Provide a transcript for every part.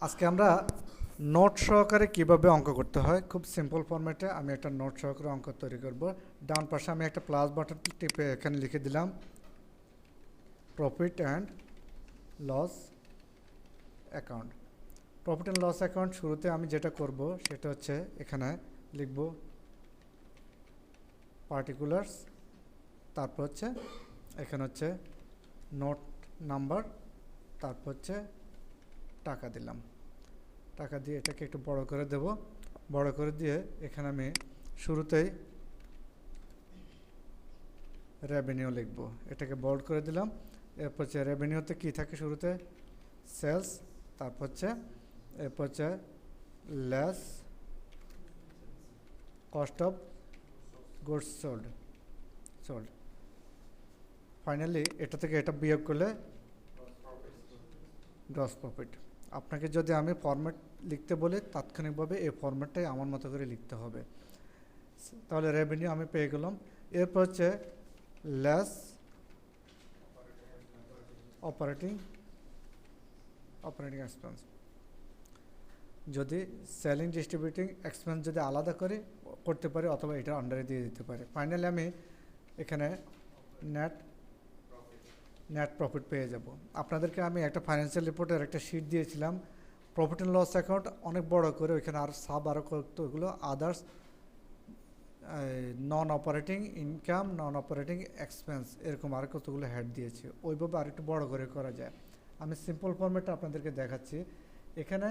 আজকে আমরা নোট সহকারে কিভাবে অঙ্ক করতে হয় খুব সিম্পল ফরম্যাটে আমি একটা নোট সহকারে অঙ্ক তৈরি করব। ডান পাশে আমি একটা প্লাস বাটন টিপে এখানে লিখে দিলাম profit and loss account. Profit and loss account শুরুতে আমি যেটা করব সেটা হচ্ছে এখানে লিখব পার্টিকুলার্স, তারপর হচ্ছে এখানে হচ্ছে নোট নাম্বার, তারপর হচ্ছে টাকা দিলাম। টাকা দিয়ে এটাকে একটু বড় করে দেব। বড় করে দিয়ে এখানে আমি শুরুতেই রেভিনিউ লিখব, এটাকে বোল্ড করে দিলাম। এরপর হচ্ছে রেভিনিউতে কী থাকে শুরুতে সেলস, তারপর হচ্ছে এরপর হচ্ছে less cost of goods sold. Finally এটা থেকে এটা বিয়োগ করলে গ্রস প্রফিট। আপনাকে যদি আমি ফরম্যাট লিখতে বলি তাৎক্ষণিকভাবে এই ফরম্যাটটাই আমার মতো করে লিখতে হবে। তাহলে রেভিনিউ আমি পেয়ে গেলাম। এরপর হচ্ছে লেস অপারেটিং এক্সপেন্স। যদি সেলিং ডিস্ট্রিবিউটিং এক্সপেন্স যদি আলাদা করে করতে পারি অথবা এটা আন্ডারে দিয়ে দিতে পারে। ফাইনালি আমি এখানে নেট প্রফিট পেয়ে যাব। আপনাদেরকে আমি একটা ফাইন্যান্সিয়াল রিপোর্টের একটা শিট দিয়েছিলাম প্রফিট অ্যান্ড লস অ্যাকাউন্ট অনেক বড় করে, ওইখানে আর আরও কতগুলো আদার্স নন অপারেটিং ইনকাম, নন অপারেটিং এক্সপেন্স, এরকম আর কতগুলো হেড দিয়েছি। ওইভাবে আরেকটু বড় করে করা যায়। আমি সিম্পল ফরম্যাটটা আপনাদেরকে দেখাচ্ছি। এখানে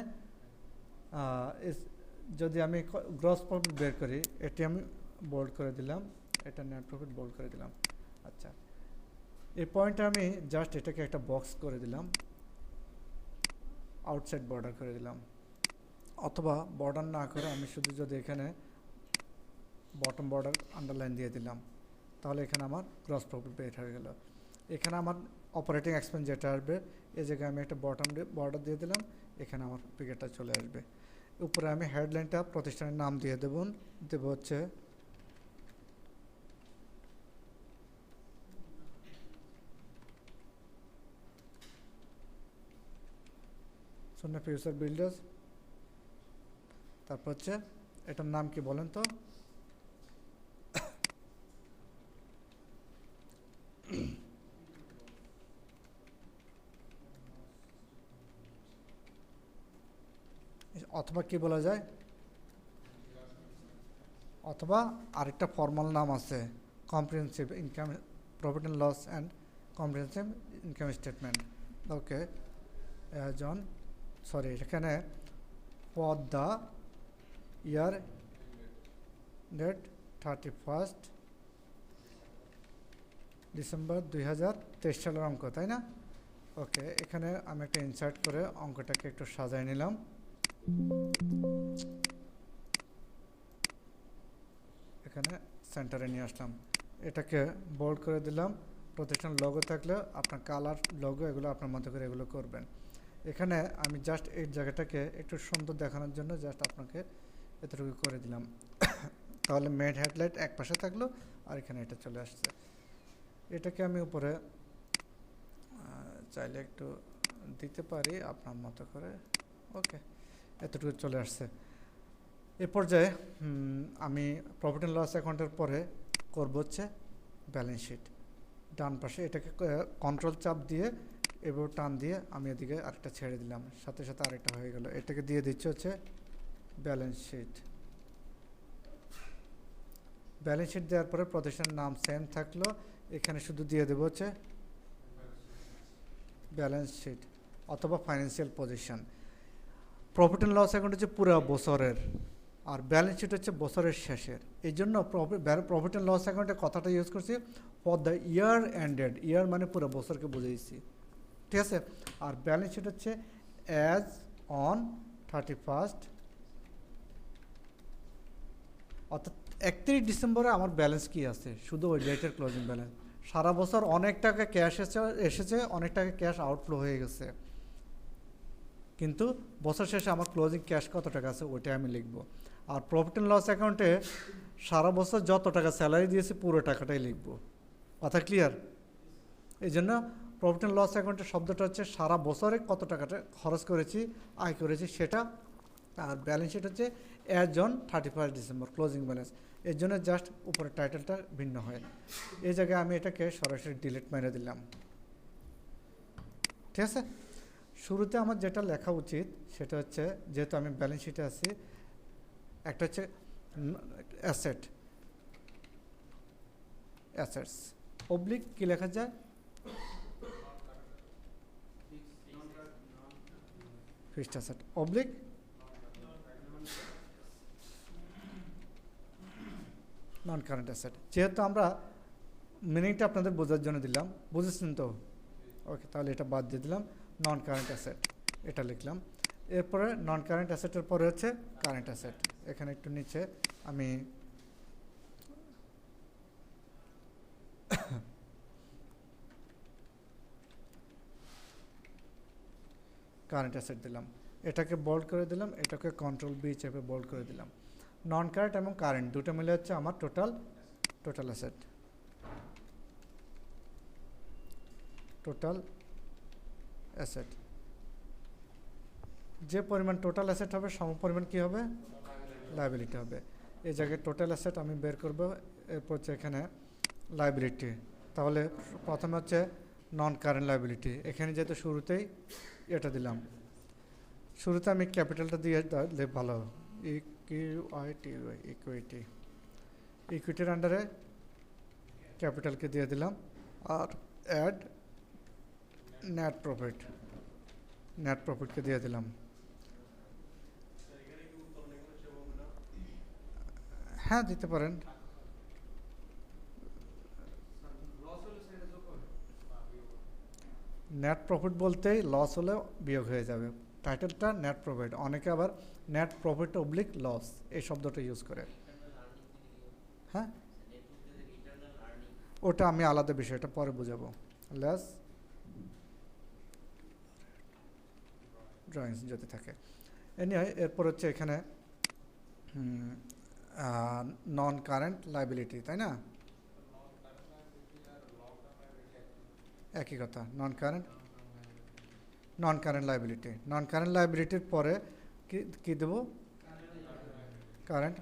যদি আমি গ্রস প্রফিট বের করি, এটি আমি বোল্ড করে দিলাম, এটা নেট প্রফিট বোল্ড করে দিলাম। আচ্ছা, এই পয়েন্টে আমি জাস্ট এটাকে একটা বক্স করে দিলাম, আউটসাইড বর্ডার করে দিলাম, অথবা বর্ডার না করে আমি শুধু যদি এখানে বটম বর্ডার আন্ডারলাইন দিয়ে দিলাম, তাহলে এখানে আমার গ্রস প্রফিট বের হয়ে গেল। এখানে আমার অপারেটিং এক্সপেন্স যেটা আসবে এই জায়গায় আমি একটা বটম বর্ডার দিয়ে দিলাম, এখানে আমার ফিগারটা চলে আসবে। উপরে আমি হেডলাইনটা প্রতিষ্ঠানের নাম দিয়ে দেব হচ্ছে সোনা ফিউচার বিল্ডার্স। তারপর হচ্ছে এটার নাম কি বলেন তো? অথবা কি বলা যায়, অথবা আরেকটা ফর্মাল নাম আছে comprehensive income profit and loss and comprehensive income statement. Okay, এখানে for the year date 31 December 2023 সালের অঙ্ক, তাই না? ওকে, এখানে আমি একটা ইনসার্ট করে অঙ্কটাকে একটু সাজাই নিলাম। এখানে সেন্টারে নিয়ে আসলাম, এটাকে বোল্ড করে দিলাম। প্রতিষ্ঠান লোগো থাকলে আপনার কালার লোগো এগুলো আপনার মতো করে এগুলো করবেন। এখানে আমি জাস্ট এই জায়গাটাকে একটু সুন্দর দেখানোর জন্য জাস্ট আপনাকে এতটুকু করে দিলাম। তাহলে মেড হেডলাইট এক পাশে থাকলো আর এখানে এটা চলে আসছে। এটাকে আমি উপরে চাইলে একটু দিতে পারি আপনার মতো করে। ওকে, এতটুকু চলে আসছে। এ পর্যায়ে আমি প্রফিট অ্যান্ড লস অ্যাকাউন্টের পরে করব হচ্ছে ব্যালেন্স শিট। ডান পাশে এটাকে কন্ট্রোল চাপ দিয়ে এবার টান দিয়ে আমি এদিকে আরেকটা ছেড়ে দিলাম, সাথে সাথে আরেকটা হয়ে গেল। এটাকে দিয়ে দিচ্ছে হচ্ছে ব্যালেন্স শিট। ব্যালেন্স শিট দেওয়ার পরে প্রতিষ্ঠানের নাম সেম থাকলো, এখানে শুধু দিয়ে দেবো হচ্ছে ব্যালেন্স শিট অথবা financial position. Profit and loss account হচ্ছে পুরো বছরের, আর ব্যালেন্স শিট হচ্ছে বছরের শেষের। এই জন্য প্রফিট অ্যান্ড লস অ্যাকাউন্টের কথাটা ইউজ করছি ফর দ্য ইয়ার এন্ডেড। ইয়ার মানে পুরো বছরকে বুঝিয়েছি, ঠিক আছে? আর ব্যালেন্স শিট হচ্ছে অ্যাজ অন 31 অর্থাৎ 31 ডিসেম্বরে আমার ব্যালেন্স কি আছে, শুধু ওই ডেটের ক্লোজিং ব্যালেন্স। সারা বছর অনেক টাকা ক্যাশ এসেছে, অনেক টাকা ক্যাশ আউটফ্লো হয়ে গেছে, কিন্তু বছর শেষে আমার ক্লোজিং ক্যাশ কত টাকা আছে ওইটাই আমি লিখব। আর প্রফিট অ্যান্ড লস অ্যাকাউন্টে সারা বছর যত টাকা স্যালারি দিয়েছে পুরো টাকাটাই লিখব। কথা ক্লিয়ার? এই জন্য প্রফিট অ্যান্ড লস অ্যাকাউন্টের শব্দটা হচ্ছে সারা বছরে কত টাকাটা খরচ করেছি, আয় করেছি সেটা। আর ব্যালেন্স শিট হচ্ছে as on 31 December closing balance. এর জন্য জাস্ট উপরের টাইটেলটা ভিন্ন হয়। এই জায়গায় আমি এটাকে সরাসরি ডিলিট মেরে দিলাম। ঠিক আছে, শুরুতে আমার যেটা লেখা উচিত সেটা হচ্ছে, যেহেতু আমি ব্যালেন্স শিটে আছি, একটা হচ্ছে অ্যাসেট, অ্যাসেটস অবলিক কি লেখা যায়, ফিক্সড অ্যাসেট অবলিক নন কারেন্ট অ্যাসেট। যেহেতু আমরা মিনিংটা আপনাদের বোঝার জন্য দিলাম, বুঝেছেন তো? ওকে, তাহলে এটা বাদ দিয়ে দিলাম, নন কারেন্ট অ্যাসেট এটা লিখলাম। এরপরে নন কারেন্ট অ্যাসেটের পরে হচ্ছে কারেন্ট অ্যাসেট। এখানে একটু নিচে আমি কারেন্ট অ্যাসেট দিলাম, এটাকে বোল্ড করে দিলাম, এটাকে কন্ট্রোল বি চেপে বোল্ড করে দিলাম। নন কারেন্ট এবং কারেন্ট দুটো মিলে হচ্ছে আমার টোটাল অ্যাসেট, টোটাল অ্যাসেট। যে পরিমাণ টোটাল অ্যাসেট হবে সম পরিমাণ কী হবে, লায়াবিলিটি হবে। এই জায়গায় টোটাল অ্যাসেট আমি বের করব, এরপর হচ্ছে এখানে লায়াবিলিটি। তাহলে প্রথমে হচ্ছে নন কারেন্ট লায়াবিলিটি, এখানে যেহেতু শুরুতেই এটা দিলাম, শুরুতে আমি ক্যাপিটালটা দিয়ে দিলে ভালো, ইকুইটি, ইকুইটির আন্ডারে ক্যাপিটালকে দিয়ে দিলাম। আর অ্যাড নেট প্রফিটকে দিয়ে দিলাম। হ্যাঁ দিতে পারেন। নেট প্রফিট বলতেই লস হলেও বিয়োগ হয়ে যাবে, টাইটেলটা নেট প্রফিট। অনেকে আবার নেট প্রফিট অবলিক লস এই শব্দটা ইউজ করে। হ্যাঁ, ওটা আমি আলাদা বিষয়, এটা পরে বুঝাবো। লেস ড্রয়িংস যদি থাকে এনিওয়ে। এরপর হচ্ছে এখানে নন কারেন্ট লায়াবিলিটি, তাই না? একই কথা, non current liability. Non current লায়াবিলিটির পরে কি দেবো, কারেন্ট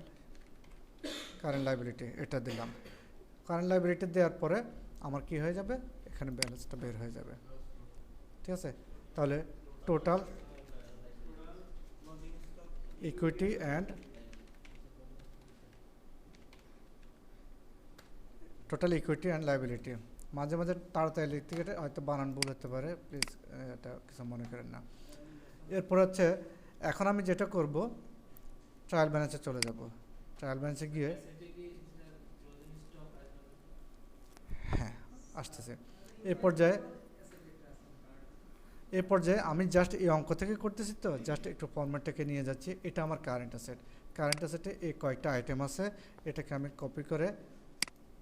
লায়াবিলিটি এটা দিলাম। কারেন্ট লায়াবিলিটি দেওয়ার পরে আমার কি হয়ে যাবে, এখানে ব্যালেন্সটা বের হয়ে যাবে। ঠিক আছে, তাহলে টোটাল ইকুইটি অ্যান্ড লায়াবিলিটি। মাঝে মাঝে তাড়াতাড়ি লিখতে গেলে হয়তো বানান ভুল হতে পারে, প্লিজ এটা কিছু মনে করেন না। এরপর হচ্ছে এখন আমি যেটা করব, ট্রায়াল ব্যালেন্সে চলে যাব। ট্রায়াল ব্যালেন্সে গিয়ে হ্যাঁ আসতেছে। এই পর্যায়ে আমি জাস্ট এই অঙ্ক থেকে করতেছি, তো জাস্ট একটু ফরম্যাটটাকে নিয়ে যাচ্ছি। এটা আমার কারেন্ট অ্যাসেটে এই কয়েকটা আইটেম আছে, এটাকে আমি কপি করে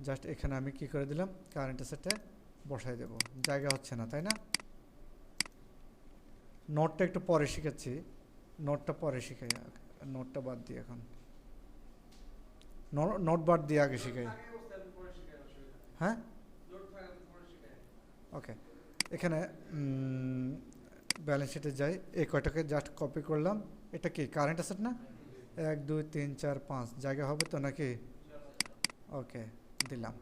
জাস্ট এখানে আমি কি করে দিলাম, কারেন্ট অ্যাসেটে বসাই দেব। জায়গা হচ্ছে না, তাই না? নোটটা একটু পরে শিখাচ্ছি, নোটটা পরে শিখাই, নোটটা বাদ দিই এখন, নোট বাদ দিয়ে আগে শিখাই। হ্যাঁ ওকে, এখানে ব্যালেন্স শিটে যাই, এই কয়টাকে জাস্ট কপি করলাম। এটা কি কারেন্ট অ্যাসেট না? 1 2 3 4 5 জায়গা হবে তো নাকি? ওকে দিলাম।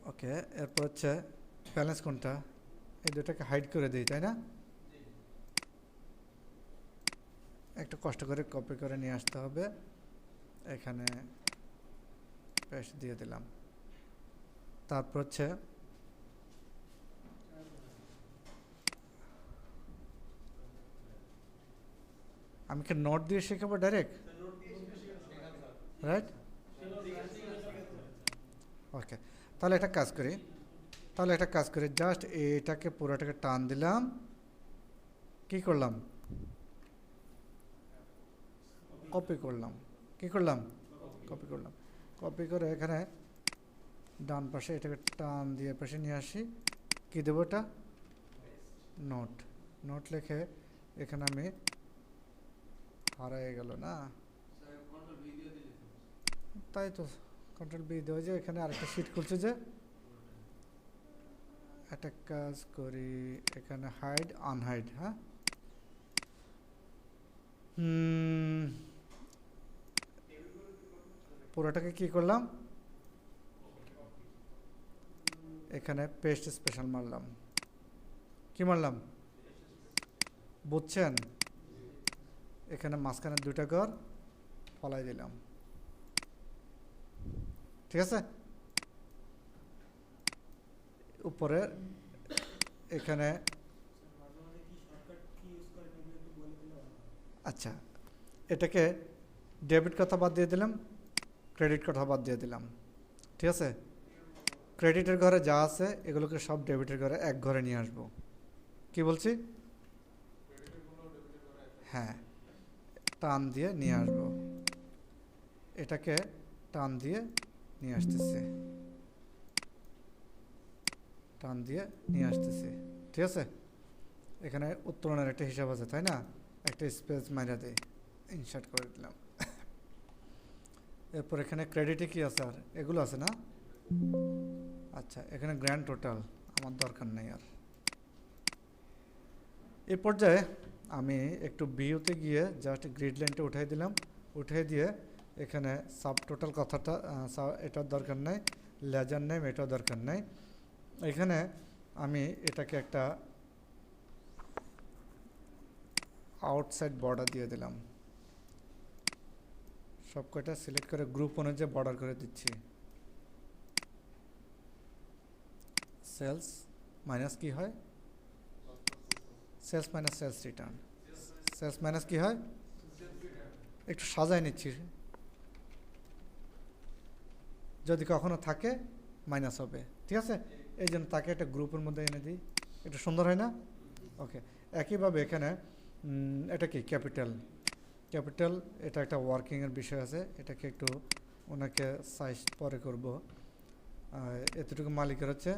ওকে, এরপর হচ্ছে ব্যালেন্স কোনটা, এই দুটাকে হাইড করে দিই, তাই না? একটু কষ্ট করে কপি করে নিয়ে আসতে হবে, এখানে পেস্ট দিয়ে দিলাম। তারপর হচ্ছে আমি কি নোট দিয়ে শেখাবো ডাইরেক্ট, রাইট? ওকে, তাহলে একটা কাজ করি, জাস্ট এটাকে পুরোটাকে টান দিলাম, কি করলাম, কপি করলাম। কপি করে এখানে ডান পাশে এটাকে টান দিয়ে পাশে নিয়ে আসি, কি দেবো, এটা নোট লিখে এখানে আমি হারিয়ে গেল না, তাই তো কন্ট্রোল বি দেওয়া যে এখানে আরেকটা শিট খুলছে যে একটা কাজ করি এখানে হাইড আনহাইড হ্যাঁ পুরোটাকে কি করলাম এখানে পেস্ট স্পেশাল মারলাম কি মারলাম বুঝছেন এখানে মাঝখানে দুইটা ঘর ফলাই দিলাম ঠিক আছে উপরে এখানে আচ্ছা এটাকে ডেবিট কথা বাদ দিয়ে দিলাম ক্রেডিট কথা বাদ দিয়ে দিলাম ঠিক আছে ক্রেডিটের ঘরে যা আছে এগুলোকে সব ডেবিটের ঘরে এক ঘরে নিয়ে আসবো কি বলছি হ্যাঁ টান দিয়ে নিয়ে আসবো এটাকে টান দিয়ে নিয়ে আসতেছি টান দিয়ে নিয়ে আসতেছি ঠিক আছে এখানে উত্তোলনের একটা হিসাব আছে তাই না একটা স্পেস মাইরা দেয় ইনসার্ট করে দিলাম এরপর এখানে ক্রেডিটে কি আছে আর এগুলো আছে না আচ্ছা এখানে গ্র্যান্ড টোটাল আমার দরকার নেই আর এই পর্যায়ে আমি একটু ভিউতে গিয়ে জাস্ট গ্রিড লাইনটা উঠাই দিলাম উঠিয়ে দিয়ে এখানে সাব টোটাল কথাটা এটার দরকার নাই লেজার নেম এটাও দরকার নাই এখানে আমি এটাকে একটা আউটসাইড বর্ডার দিয়ে দিলাম সব কয়টা সিলেক্ট করে গ্রুপ অনুযায়ী বর্ডার করে দিচ্ছি সেলস মাইনাস কি হয় sales minus sales return sales minus কি হয় একটু সাজায় নিচ্ছি যদি কখনো থাকে মাইনাস হবে ঠিক আছে এই জন্য তাকে একটা গ্রুপের মধ্যে এনে দিই একটু সুন্দর হয় না ওকে একইভাবে এখানে এটা কি ক্যাপিটাল ক্যাপিটাল এটা একটা ওয়ার্কিংয়ের বিষয় আছে এটাকে একটু ওনাকে সাইজ পরে করব এতটুকু মালিকের হচ্ছে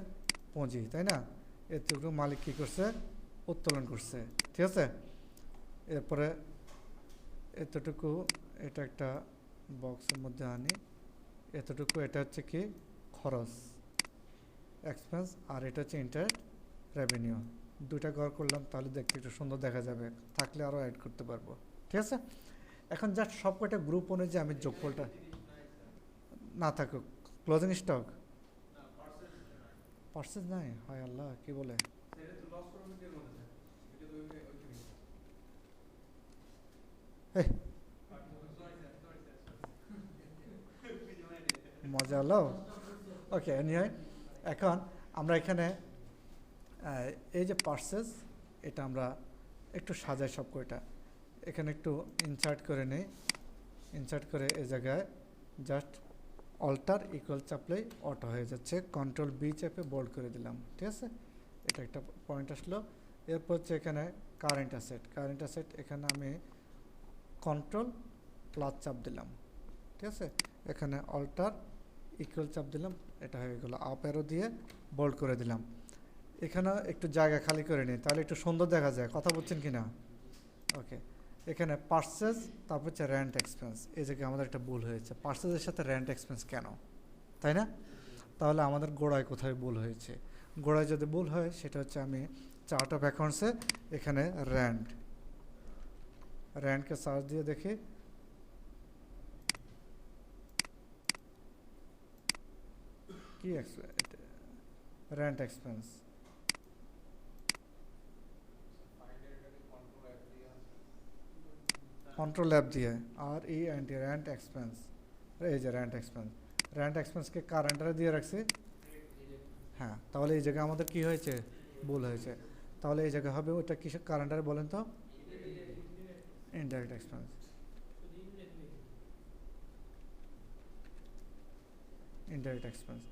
পুঁজি তাই না এতটুকু মালিক কী করছে উত্তোলন করছে ঠিক আছে এরপরে এতটুকু এটা একটা বক্সের মধ্যে আনি এতটুকু এটা হচ্ছে কি খরচ এক্সপেন্স আর এটা হচ্ছে ইন্টারেস্ট রেভিনিউ দুইটা ঘর করলাম তাহলে দেখতে একটু সুন্দর দেখা যাবে থাকলে আরও অ্যাড করতে পারবো ঠিক আছে এখন জাস্ট সব কয়টা গ্রুপ অনুযায়ী আমি যোগফলটা না থাকুক ক্লোজিং স্টক পার্সেস নাই হায় আল্লাহ কি বলে মজা হলো ওকে এনিওয়ে এখন আমরা এখানে এই যে পার্সেস এটা আমরা একটু সাজাই সব কয়টা এখানে একটু ইনসার্ট করে নেই ইনসার্ট করে এই জায়গায় জাস্ট অল্টার ইকুয়াল চাপলেই অটো হয়ে যাচ্ছে কন্ট্রোল বি চেপে বোল্ড করে দিলাম ঠিক আছে এটা একটা পয়েন্ট আসলো এরপর হচ্ছে এখানে কারেন্ট অ্যাসেট এখানে আমি কন্ট্রোল প্লাস চাপ দিলাম ঠিক আছে এখানে অল্টার ইকুয়াল চাপ দিলাম এটা হয়ে গেল আপ অ্যারো দিয়ে বোল্ড করে দিলাম এখানে একটু জায়গা খালি করে নিই তাহলে একটু সুন্দর দেখা যায় কথা বলছেন কি না ওকে এখানে পার্সেস তারপর হচ্ছে রেন্ট এক্সপেন্স এই জায়গায় আমাদের একটা ভুল হয়েছে পার্সেসের সাথে রেন্ট এক্সপেন্স কেন তাই না তাহলে আমাদের গোড়ায় কোথায় ভুল হয়েছে গোড়ায় যদি ভুল হয় সেটা হচ্ছে আমি চার্ট অফ অ্যাকাউন্টসে এখানে র্যান্টকে সার্চ দিয়ে দেখি কি রেন্ট এক্সপেন্স কন্ট্রোল অ্যাপ দিয়ে আর ই এন্ড রেন্ট এক্সপেন্স এই যে রেন্ট এক্সপেন্সকে কারেন্টারে দিয়ে রাখছি হ্যাঁ তাহলে এই জায়গায় আমাদের কি হয়েছে ভুল হয়েছে তাহলে এই জায়গায় হবে ওটা কিসের কারেন্টারে বলেন তো ইনডাইরেক্ট এক্সপেন্স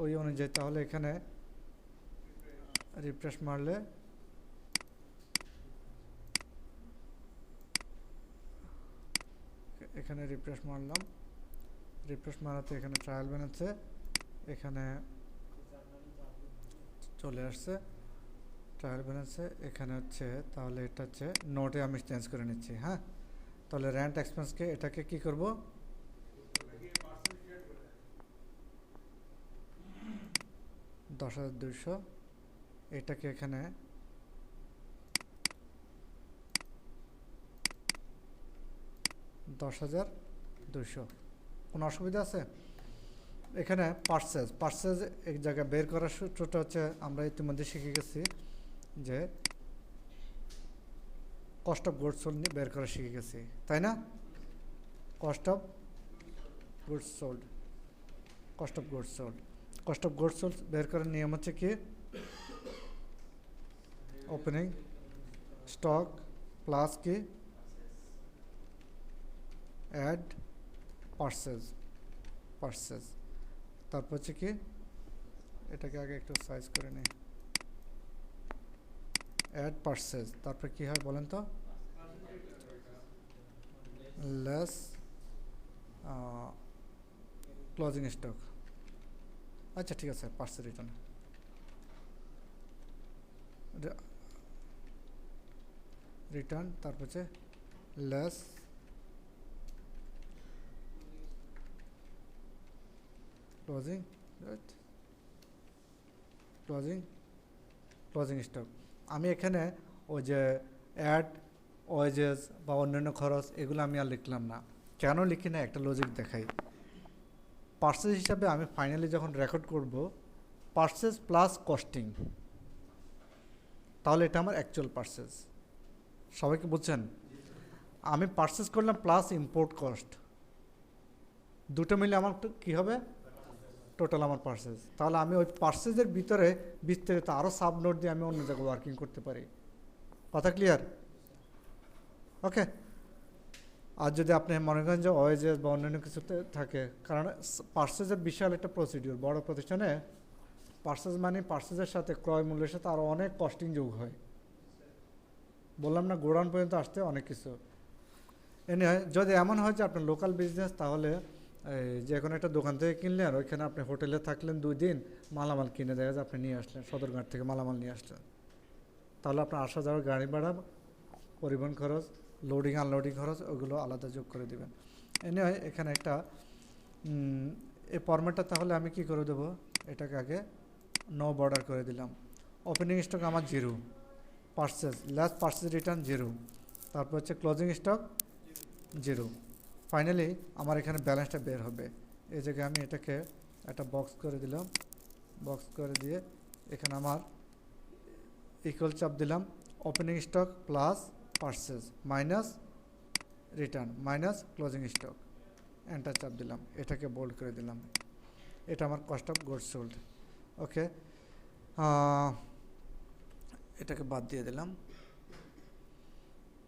ওই অনুযায়ী তাহলে এখানে রিফ্রেশ মারলে এখানে রিফ্রেশ মারলাম রিফ্রেশ মারাতে এখানে ট্রায়াল বানাচ্ছে এখানে চলে আসছে ট্রায়াল বানাচ্ছে এখানে হচ্ছে তাহলে এটা হচ্ছে নোটে আমি চেঞ্জ করে নিচ্ছি হ্যাঁ তাহলে রেন্ট এক্সপেন্সকে এটাকে কি করব 10,200, এটাকে এখানে 10,200। কোনো অসুবিধা আছে? এখানে পার্সেস এক জায়গায় বের করার সূত্রটা হচ্ছে আমরা ইতিমধ্যে শিখে গেছি যে কস্ট অফ গুডস সোল্ড বের করা শিখে গেছি, তাই না? কস্ট অফ গুডস সোল্ড বের করার নিয়ম হচ্ছে কি, ওপেনিং স্টক প্লাস কি অ্যাড পার্সেস, তারপর হচ্ছে কি, এটাকে আগে একটু সাইজ করে নিই, অ্যাড পার্সেস, তারপর কি হয় বলেন তো, লেস ক্লোজিং স্টক। আচ্ছা ঠিক আছে, পার্সেস রিটার্ন, তারপর হচ্ছে লেস ক্লোজিং স্টক। আমি এখানে ওই যে অ্যাড ওয়েজেস বা অন্যান্য খরচ এগুলো আমি আর লিখলাম না। কেন লিখি না, একটা লজিক দেখাই। পার্সেস হিসাবে আমি ফাইনালি যখন রেকর্ড করব পার্সেস প্লাস কস্টিং, তাহলে এটা আমার অ্যাকচুয়াল পার্সেস। সবাইকে বুঝছেন? আমি পার্সেস করলাম প্লাস ইম্পোর্ট কস্ট, দুটো মিলে আমার কী হবে, টোটাল আমার পার্সেস। তাহলে আমি ওই পার্সেসের ভিতরে বিস্তারিত আরও সাব নোট দিয়ে আমি অন্য জায়গায় ওয়ার্কিং করতে পারি। কথা ক্লিয়ার? ওকে। আর যদি আপনি মনে করেন যে ওয়েজেস বা অন্যান্য কিছুতে থাকে, কারণ পার্সেসের বিশাল একটা প্রসিডিউর, বড় প্রতিষ্ঠানে পার্সেস মানে পার্সেসের সাথে ক্রয় মূল্যের সাথে আরও অনেক কস্টিং যোগ হয়। বললাম না, গোডাউন পর্যন্ত আসতে অনেক কিছু। এনে যদি এমন হয় যে আপনার লোকাল বিজনেস, তাহলে যে কোনো একটা দোকান থেকে কিনলেন, আর ওইখানে আপনি হোটেলে থাকলেন 2 দিন, মালামাল কিনে দেখা যায় আপনি নিয়ে আসলেন, সদরঘাট থেকে মালামাল নিয়ে আসলেন, তাহলে আপনার আসা যাওয়ার গাড়ি ভাড়া, পরিবহন খরচ, লোডিং আনলোডিং খরচ, ওগুলো আলাদা যোগ করে দেবেন। এনে এখানে একটা এই ফরম্যাটটা তাহলে আমি কি করে দেবো, এটাকে আগে নো বর্ডার করে দিলাম। ওপেনিং স্টক আমার 0, পার্সেস লাস্ট পার্সেস রিটার্ন 0, তারপর হচ্ছে ক্লোজিং স্টক 0। ফাইনালি আমার এখানে ব্যালেন্সটা বের হবে। এই জায়গায় আমি এটাকে একটা বক্স করে দিলাম, বক্স করে দিয়ে এখানে আমার ইকুয়াল চাপ দিলাম, opening stock plus purchase minus return minus closing stock, enter চাপ দিলাম, এটাকে বোল্ড করে দিলাম। এটা আমার কস্ট অফ গুডস সোল্ড। ওকে, এটাকে বাদ দিয়ে দিলাম।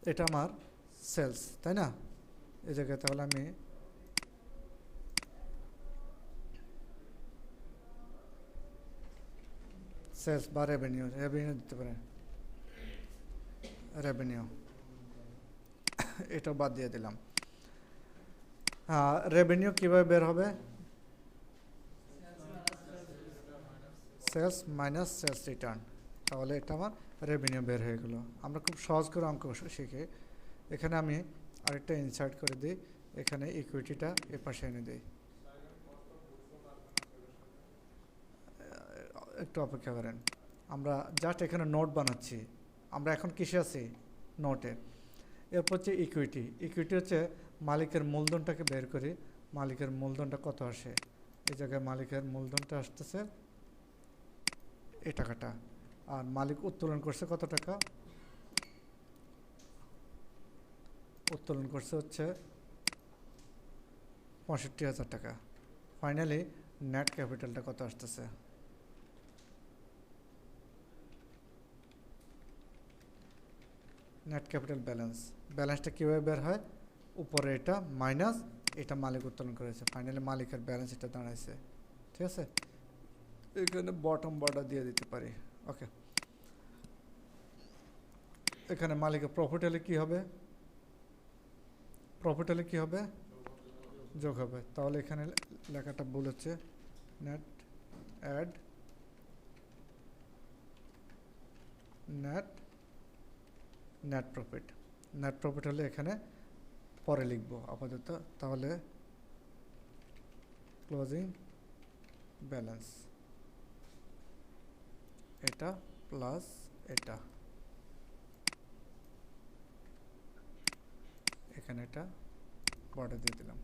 এটা আমার সেলস, তাই না? এই জায়গায় তাহলে আমি সেলস বা রেভিনিউ দিতে পারেন, রেভিনিউ, এটা বাদ দিয়ে দিলাম। রেভিনিউ কীভাবে বের হবে, সেলস মাইনাস সেলস রিটার্ন, তাহলে এটা আমার রেভিনিউ বের হয়ে গেলো। আমরা খুব সহজ করে অঙ্ক শিখে এখানে আমি আরেকটা ইনসার্ট করে দিই, এখানে ইকুইটিটা এ পাশে এনে দিই। একটু অপেক্ষা করেন, আমরা জাস্ট এখানে নোট বানাচ্ছি। আমরা এখন কিসে আছি, নোটে। এরপর হচ্ছে ইকুইটি। ইকুইটি হচ্ছে মালিকের মূলধনটাকে বের করি, মালিকের মূলধনটা কত আসে। এই জায়গায় মালিকের মূলধনটা আসতেছে এই টাকাটা, আর মালিক উত্তোলন করছে কত টাকা, উত্তোলন করছে হচ্ছে 65,000 টাকা। ফাইনালি নেট ক্যাপিটালটা কত আসতেছে, নেট ক্যাপিটাল ব্যালেন্সটা কীভাবে বের হয়, উপরে এটা মাইনাস এটা মালিক উত্তোলন করেছে, ফাইনালি মালিকের ব্যালেন্স এটা দাঁড়াইছে। ঠিক আছে, এখানে বটম বর্ডার দিয়ে দিতে পারি। ওকে, এখানে মালিকের প্রফিট হলে কী হবে, যোগ হবে। তাহলে এখানে লেখাটা ভুল হচ্ছে, নেট অ্যাড নেট প্রফিট হলে এখানে পরে লিখবো আপাতত। তাহলে ক্লোজিং ব্যালেন্স, এটা প্লাস এটা, এখানে এটা বর্ডার দিয়ে দিলাম।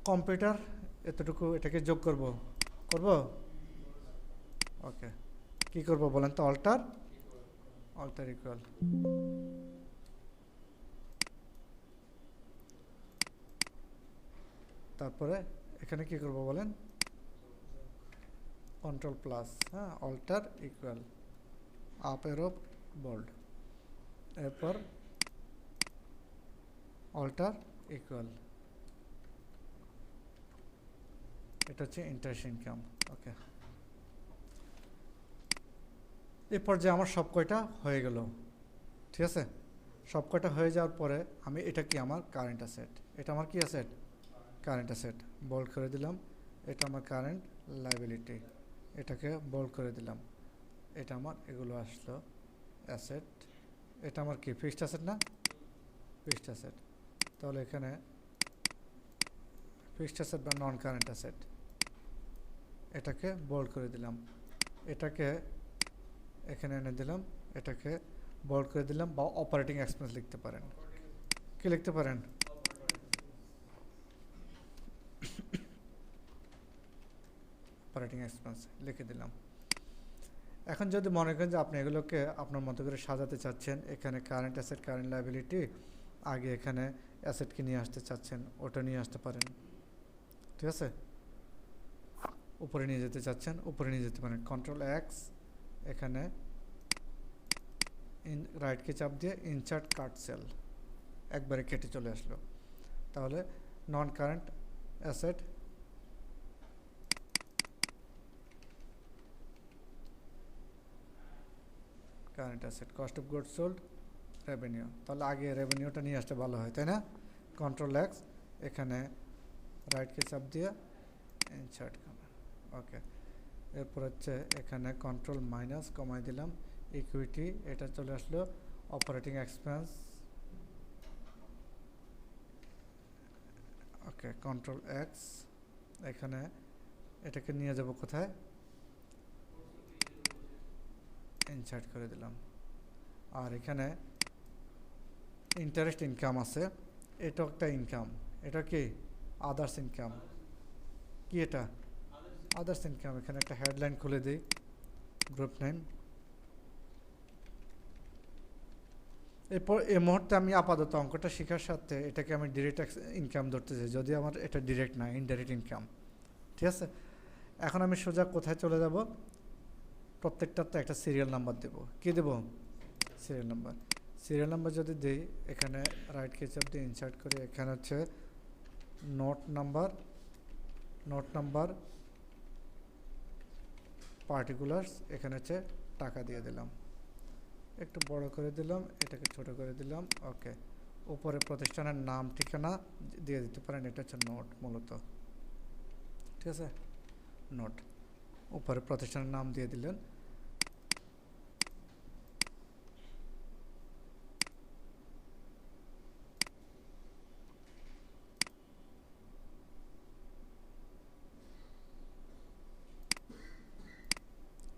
কম্পিউটার এতটুকু এটাকে যোগ করব, ওকে। কি করব বলেন তো? অল্টার ইকুয়াল, তারপরে এখানে কি করব বলেন? কন্ট্রোল প্লাস, হ্যাঁ, অল্টার ইকুয়াল, আপ এরো বোল্ড, এরপর অল্টার ইকুয়াল, এটা হচ্ছে ইন্টারেস্ট ইনকাম। ওকে, এই পর্যায়ে আমার সব কয়টা হয়ে গেল, ঠিক আছে। সব কয়টা হয়ে যাওয়ার পরে আমি এটা কি আমার কারেন্ট অ্যাসেট, এটা আমার কি অ্যাসেট? কারেন্ট অ্যাসেট, বোল্ড করে দিলাম। এটা আমার কারেন্ট লায়াবিলিটি, এটাকে বোল্ড করে দিলাম। এটা আমার এগুলো আসলো অ্যাসেট, এটা আমার কি ফিক্সড অ্যাসেট না? Fixed asset. তাহলে এখানে ফিক্সড অ্যাসেট বা নন কারেন্ট অ্যাসেট, এটাকে বোল্ড করে দিলাম। এটাকে এখানে এনে দিলাম, এটাকে বোল্ড করে দিলাম। বা অপারেটিং এক্সপেন্স লিখতে পারেন। কি লিখতে পারেন? অপারেটিং এক্সপেন্স লিখে দিলাম। এখন যদি মনে করেন যে আপনি এগুলোকে আপনার মতো করে সাজাতে চাচ্ছেন, এখানে কারেন্ট অ্যাসেট, কারেন্ট লায়াবিলিটি, আগে এখানে অ্যাসেটকে নিয়ে আসতে চাচ্ছেন, ওটা নিয়ে আসতে পারেন, ঠিক আছে। উপরে নিয়ে যেতে চাচ্ছেন, উপরে নিয়ে যেতে পারেন। কন্ট্রোল এক্স, এখানে রাইটকে চাপ দিয়ে ইনসার্ট কাট সেল, একবারে কেটে চলে আসলো। তাহলে নন current asset, current asset, cost of goods sold, revenue. তাহলে আগে রেভিনিউটা নিয়ে আসতে ভালো হয়, তাই না? কন্ট্রোল এক্স, এখানে রাইটকে চাপ দিয়ে ইনসার্ট, ওকে। এরপর হচ্ছে এখানে কন্ট্রোল মাইনাস কমাই দিলাম, ইকুইটি, এটা চলে আসলো। অপারেটিং এক্সপেন্স, ওকে, কন্ট্রোল এক্স, এখানে এটাকে নিয়ে যাব কোথায়? ইনসার্ট করে দিলাম। আর এখানে ইন্টারেস্ট ইনকাম আছে, এটা একটা ইনকাম, এটা কি আদার্স ইনকাম। কি এটা? Others income. এখানে একটা হেডলাইন খুলে দিই, গ্রুপ নেম। এরপর এই মুহূর্তে আমি আপাতত অঙ্কটা শেখার সাথে এটাকে আমি ডিরেক্ট ইনকাম ধরতে চাই, যদি আমার এটা ডিরেক্ট না, ইনডাইরেক্ট ইনকাম, ঠিক আছে। এখন আমি সোজা কোথায় চলে যাব? প্রত্যেকটার তো একটা সিরিয়াল নাম্বার দেব। কি দেব? Serial number. সিরিয়াল নাম্বার যদি দিই, এখানে রাইট কে চাপ দিয়ে ইনসার্ট করি, এখানে হচ্ছে নোট নাম্বার পার্টিকুলার্স, এখানে হচ্ছে টাকা দিয়ে দিলাম, একটু বড় করে দিলাম, এটাকে ছোট করে দিলাম, ওকে। উপরে প্রতিষ্ঠানের নাম ঠিকানা দিয়ে দিতে পারেন, এটা হচ্ছে নোট মূলত, ঠিক আছে। নোট, উপরে প্রতিষ্ঠানের নাম দিয়ে দিলেন।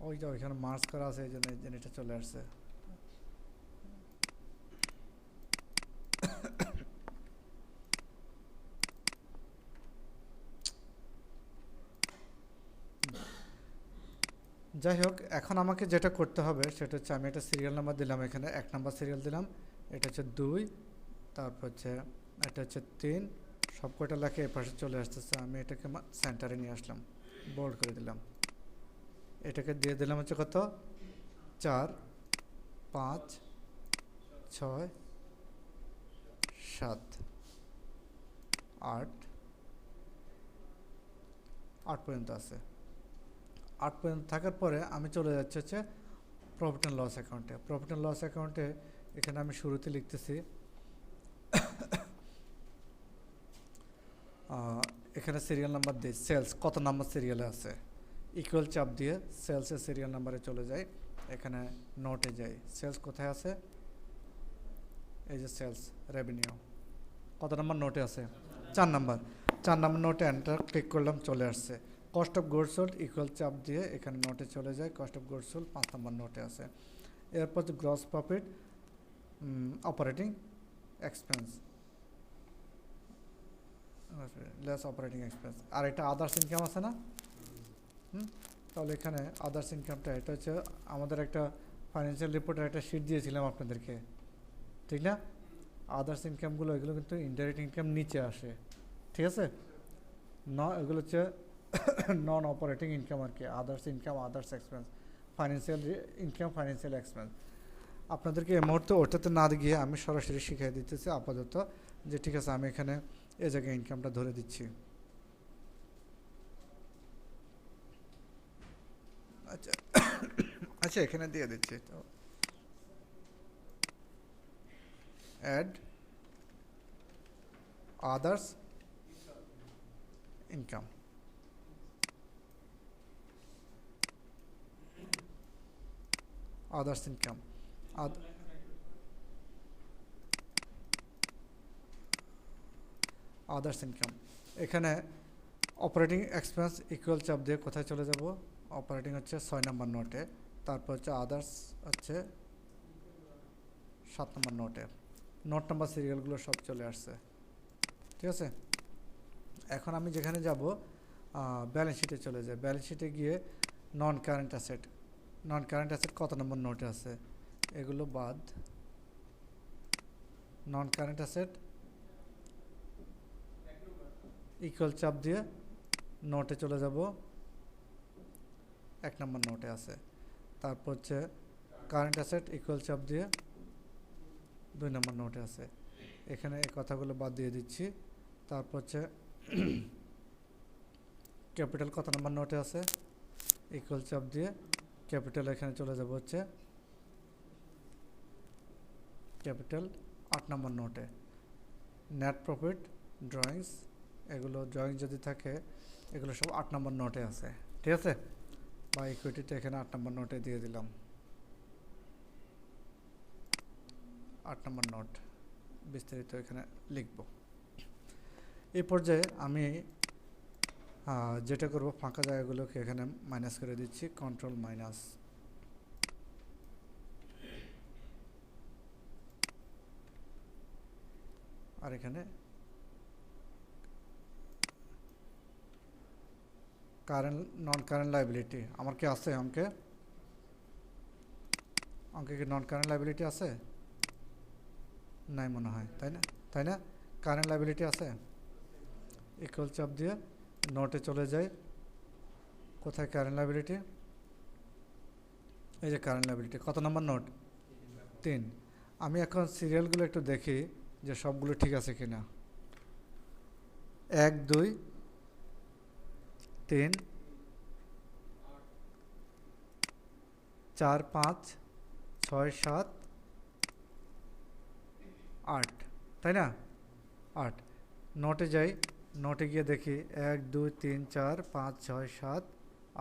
ওই যে ওইখানে মার্ক করা আছে, এই জন্য এই জিনিসটা চলে আসছে। যাই হোক, এখন আমাকে যেটা করতে হবে সেটা হচ্ছে আমি একটা সিরিয়াল নাম্বার দিলাম, এখানে 1 নাম্বার সিরিয়াল দিলাম, এটা হচ্ছে 2, তারপর হচ্ছে এটা হচ্ছে 3, সব কয়টা লেখা এ পাশে চলে আসতেছে। আমি এটাকে সেন্টারে নিয়ে আসলাম, বোল্ড করে দিলাম। এটাকে দিয়ে দিলাম হচ্ছে কত? 4, 5, 6, 7, 8 পর্যন্ত আছে। 8 পর্যন্ত থাকার পরে আমি চলে যাচ্ছি হচ্ছে প্রফিট অ্যান্ড লস অ্যাকাউন্টে। প্রফিট অ্যান্ড লস অ্যাকাউন্টে এখানে আমি শুরুতে লিখতেছি, এখানে সিরিয়াল নাম্বার দিই, সেলস কত নাম্বার সিরিয়ালে আছে, ইকুয়াল চাপ দিয়ে সেলসের সিরিয়াল নাম্বারে চলে যাই। এখানে নোটে যাই, সেলস কোথায় আছে? এই যে সেলস রেভিনিউ, কত নাম্বার নোটে আছে? 4 নাম্বার। 4 নাম্বার নোটে এন্টার ক্লিক করলাম, চলে আসছে। Cost of goods sold equal চাপ দিয়ে এখানে নোটে চলে যায়, cost of goods sold 5 number নোটে আছে। এরপর gross profit, operating expense, less operating expense, আর এটা আদার্স ইনকাম আছে না? তাহলে এখানে আদার্স ইনকামটা এটা হচ্ছে আমাদের একটা ফাইন্যান্সিয়াল রিপোর্টের একটা শিট দিয়েছিলাম আপনাদেরকে, ঠিক না? আদার্স ইনকামগুলো এগুলো কিন্তু ইনডাইরেক্ট ইনকাম নিচে আসে, ঠিক আছে? এগুলো হচ্ছে নন অপারেটিং ইনকাম আর কি, others income, others expense, financial income, financial expense. আপনাদেরকে এই মুহূর্তে ওটাতে না গিয়ে আমি সরাসরি শিখিয়ে দিতেছি আপাতত, যে ঠিক আছে আমি এখানে এই জায়গায় ইনকামটা ধরে দিচ্ছি। আচ্ছা আচ্ছা, এখানে দিয়ে দিচ্ছি, তো add others income, others income, others income. এখানে অপারেটিং এক্সপেন্স ইকুয়াল চাপ দিয়ে কোথায় চলে যাব? অপারেটিং হচ্ছে 6 নম্বর নোটে, তারপর হচ্ছে আদার্স হচ্ছে 7 নম্বর নোটে। নোট নাম্বার সিরিয়ালগুলো সব চলে আসছে, ঠিক আছে? এখন আমি যেখানে যাব ব্যালেন্স শিটে চলে যাই, ব্যালেন্স শিটে গিয়ে নন কারেন্ট অ্যাসেট, নন কারেন্ট অ্যাসেট কত নম্বর নোটে আছে এগুলো বাদ, নন কারেন্ট অ্যাসেট ইকুয়াল চাপ দিয়ে নোটে চলে যাব, 1 নম্বর নোটে আছে। তারপর হচ্ছে কারেন্ট অ্যাসেট ইকুয়াল চাপ দিয়ে 2 নম্বর নোটে আছে, এখানে এই কথাগুলো বাদ দিয়ে দিচ্ছি। তারপর হচ্ছে ক্যাপিটাল কত নম্বর নোটে আছে, ইকুয়াল চাপ দিয়ে ক্যাপিটাল এখানে চলে যাব হচ্ছে ক্যাপিটাল 8 নম্বর নোটে। নেট প্রফিট, ড্রয়িংস, এগুলো ড্রয়িং যদি থাকে এগুলো সব 8 নম্বর নোটে আছে, ঠিক আছে? বা ইকুইটিটা এখানে 8 নম্বর নোটে দিয়ে দিলাম, 8 নম্বর নোট, বিস্তারিত এখানে লিখব। এই পর্যায়ে আমি যেটা করব, ফাঁকা জায়গাগুলোকে এখানে মাইনাস করে দিচ্ছি, কন্ট্রোল মাইনাস। আর এখানে কারেন্ট, নন কারেন্ট লাইবিলিটি আমার কি আছে অঙ্কে? অঙ্কে কি নন কারেন্ট লাইবিলিটি আছে? নাই মনে হয়, তাই না? তাই না? কারেন্ট লাইবিলিটি আছে, ইকুয়াল চাপ দিয়ে নোটে চলে যায়। কোথায় কারেন্ট লাইবিলিটি? এই যে কারেন্ট লাইবিলিটি, কত নম্বর নোট? 3। আমি এখন সিরিয়ালগুলো একটু দেখি যে সবগুলো ঠিক আছে কিনা। 1 2 3 4 5 6 7 8, তাই না? 8 নোটে যাই, নোটে গিয়ে দেখি 1 2 3 4 5 6 7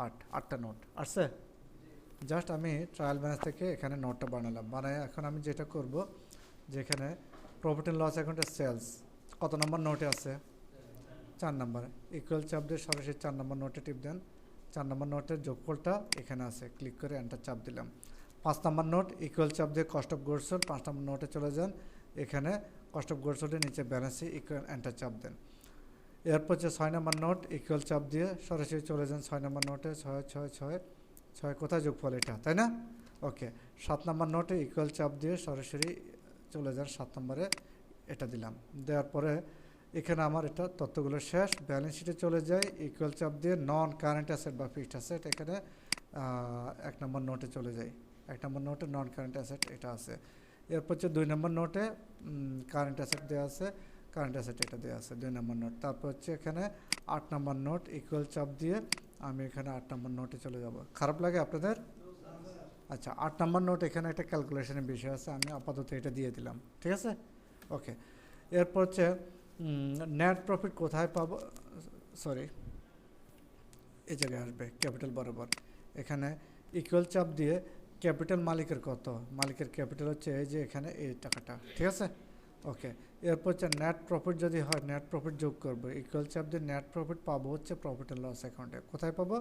8, 8টা নোট আসছে। জাস্ট আমি ট্রায়াল ব্যালেন্স থেকে এখানে নোটটা বানালাম, বানায় এখন আমি যেটা করব, যেখানে প্রফিট অ্যান্ড লস অ্যাকাউন্টের সেলস কত নম্বর নোটে আছে? 4 নম্বর, ইকুয়াল চাপ দিয়ে সরাসরি 4 নম্বর নোটে টিপ দেন। 4 নম্বর নোটের যোগফলটা এখানে আছে, ক্লিক করে এন্টার চাপ দিলাম। 5 নম্বর নোট, ইকুয়াল চাপ দিয়ে cost of goods sold 5 number নোটে চলে যান, এখানে কস্ট অফ গুডস সোল্ডের নিচে ব্যালেন্সে ইকুয়াল এন্টার চাপ দেন। এরপর হচ্ছে 6 নম্বর নোট, ইকুয়াল চাপ দিয়ে সরাসরি চলে যান 6 নম্বর নোটে, 6 6 6 6 কোথায় যোগফল এটা, তাই না? ওকে। 7 নম্বর নোটে ইকুয়াল চাপ দিয়ে সরাসরি চলে যান 7 নম্বরে, এটা দিলাম। দেওয়ার পরে এখানে আমার এটা তথ্যগুলো শেষ। ব্যালেন্স শিটে চলে যায়, ইকুয়াল চাপ দিয়ে নন কারেন্ট অ্যাসেট বা ফিক্সড অ্যাসেট এখানে 1 নম্বর নোটে চলে যায়। 1 নম্বর নোটে নন কারেন্ট অ্যাসেট এটা আছে। এরপর হচ্ছে 2 নম্বর নোটে কারেন্ট অ্যাসেট দেওয়া আছে, কারেন্ট অ্যাসেট এটা দেওয়া আছে 2 নম্বর নোট। তারপর হচ্ছে এখানে 8 নম্বর নোট, ইকুয়াল চাপ দিয়ে আমি এখানে 8 নম্বর নোটে চলে যাব। খারাপ লাগে আপনাদের? আচ্ছা, 8 নম্বর নোট এখানে একটা ক্যালকুলেশনের বিষয় আছে, আমি আপাতত এটা দিয়ে দিলাম, ঠিক আছে? ওকে। এরপর হচ্ছে নেট প্রফিট কোথায় পাবো, সরি এই জায়গায় আসবে ক্যাপিটাল বরাবর, এখানে ইকুয়াল চাপ দিয়ে ক্যাপিটাল মালিকের কত, মালিকের ক্যাপিটাল হচ্ছে এই যে এখানে এই টাকাটা, ঠিক আছে? ওকে, এরপর হচ্ছে নেট প্রফিট যদি হয় নেট প্রফিট যোগ করবো, ইকুয়াল চাপ দিয়ে নেট প্রফিট পাবো হচ্ছে প্রফিট অ্যান্ড লস অ্যাকাউন্টে। কোথায় পাবো?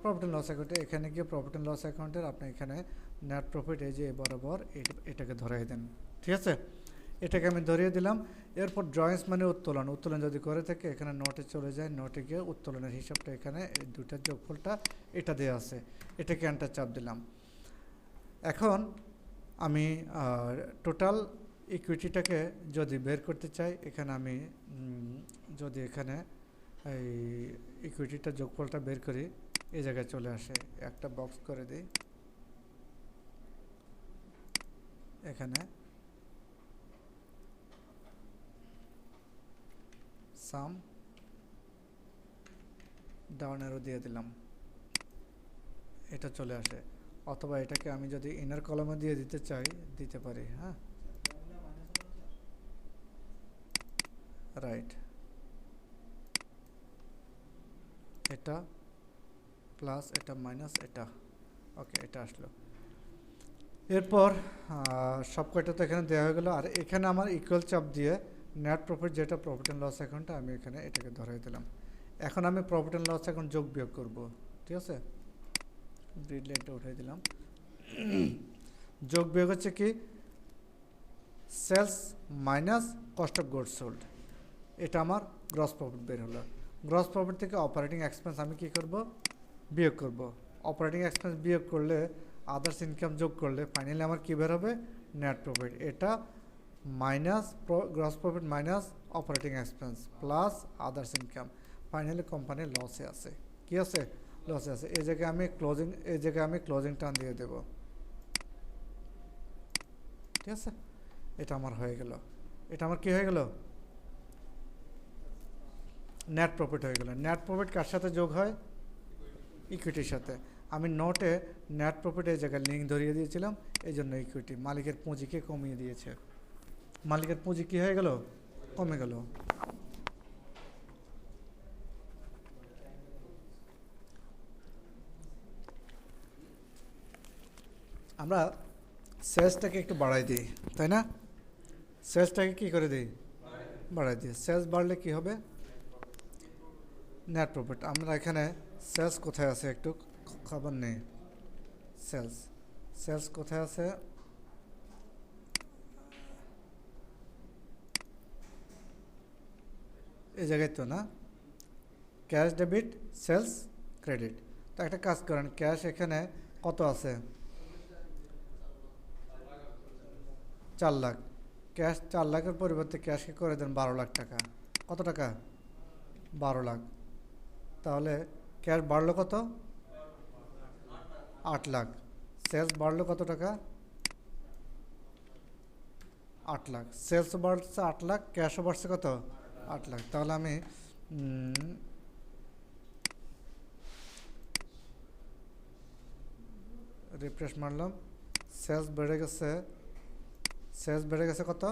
প্রফিট অ্যান্ড লস অ্যাকাউন্টে। এখানে গিয়ে প্রফিট অ্যান্ড লস অ্যাকাউন্টের আপনি এখানে নেট প্রফিট এই যে বরাবর এটাকে ধরিয়ে দেন, ঠিক আছে? এটাকে আমি ধরিয়ে দিলাম। এরপর ড্রয়িংস মানে উত্তোলন, উত্তোলন যদি করে থাকে এখানে নোটে চলে যায়, নোটে গিয়ে উত্তোলনের হিসাবটা এখানে এই দুটার যোগফলটা এটা দেওয়া আছে, এটাকে এন্টার চাপ দিলাম। এখন আমি টোটাল ইকুইটিটাকে যদি বের করতে চাই, এখানে আমি যদি এখানে এই ইকুইটিটার যোগফলটা বের করি, এই জায়গায় চলে আসে, একটা বক্স করে দিই এখানে, সাম ডাউন অ্যারো দিয়ে দিলাম, এটা চলে আসে। অথবা এটাকে আমি যদি ইনার কলামে দিয়ে দিতে চাই দিতে পারি, হ্যাঁ রাইট, এটা প্লাস এটা মাইনাস এটা, ওকে এটা আসলো। এরপর সব কয়টা তো এখানে দেওয়া হয়ে গেলো। আর এখানে আমার ইকুয়াল চাপ দিয়ে নেট প্রফিট যেটা প্রফিট অ্যান্ড লস অ্যাকাউন্টটা আমি এখানে এটাকে ধরাই দিলাম। এখন আমি প্রফিট অ্যান্ড লস অ্যাকাউন্ট যোগ বিয়োগ করবো, ঠিক আছে? গ্রিড লাইনটা উঠাই দিলাম। যোগ বিয়োগ হচ্ছে কি sales minus cost of goods sold, এটা আমার গ্রস প্রফিট বের হলো। গ্রস প্রফিট থেকে অপারেটিং এক্সপেন্স আমি কি করব? বিয়োগ করব। অপারেটিং এক্সপেন্স বিয়োগ করলে আদার্স ইনকাম যোগ করলে ফাইনালি আমার কী বের হবে? Net profit. এটা minus gross profit minus operating expense plus others income, finally company লসে আছে। কি আছে? লসে আছে। এই জায়গায় আমি ক্লোজিং টার্ন দিয়ে দেব, ঠিক আছে? এটা আমার হয়ে গেল। এটা আমার কি হয়ে গেল? নেট প্রফিট হয়ে গেল। নেট প্রফিট কার সাথে যোগ হয়? ইকুইটির সাথে। আমি নোটে নেট প্রফিট এই জায়গায় লিঙ্ক ধরিয়ে দিয়েছিলাম, এই জন্য ইকুইটি মালিকের পুঁজিকে কমিয়ে দিয়েছে। মালিকের পুঁজি কি হয়ে গেল? কমে গেল। আমরা সেলসটাকে একটু বাড়াই দিই, তাই না? সেলসটাকে কি করে দিই? বাড়াই দিই। সেলস বাড়লে কি হবে? Net profit. আমরা এখানে সেলস কোথায় আছে একটু খবর নেই। সেলস কোথায় আছে? এই জায়গায় তো না, ক্যাশ ডেবিট সেলস ক্রেডিট। তো একটা কাজ করেন, ক্যাশ এখানে কত আছে? 4 লাখ। ক্যাশ 4 লাখের পরিবর্তে ক্যাশকে করে দেন 12 লাখ টাকা। কত টাকা? 12 লাখ। তাহলে ক্যাশ বাড়লো কত? 8 লাখ। সেলস বাড়লো কত টাকা? 8 লাখ। সেলস বাড়ছে 8 লাখ, ক্যাশও বাড়ছে কত? 8 লাখ। তাহলে আমি রিফ্রেশ মারলাম, সেলস বেড়ে গেছে কত?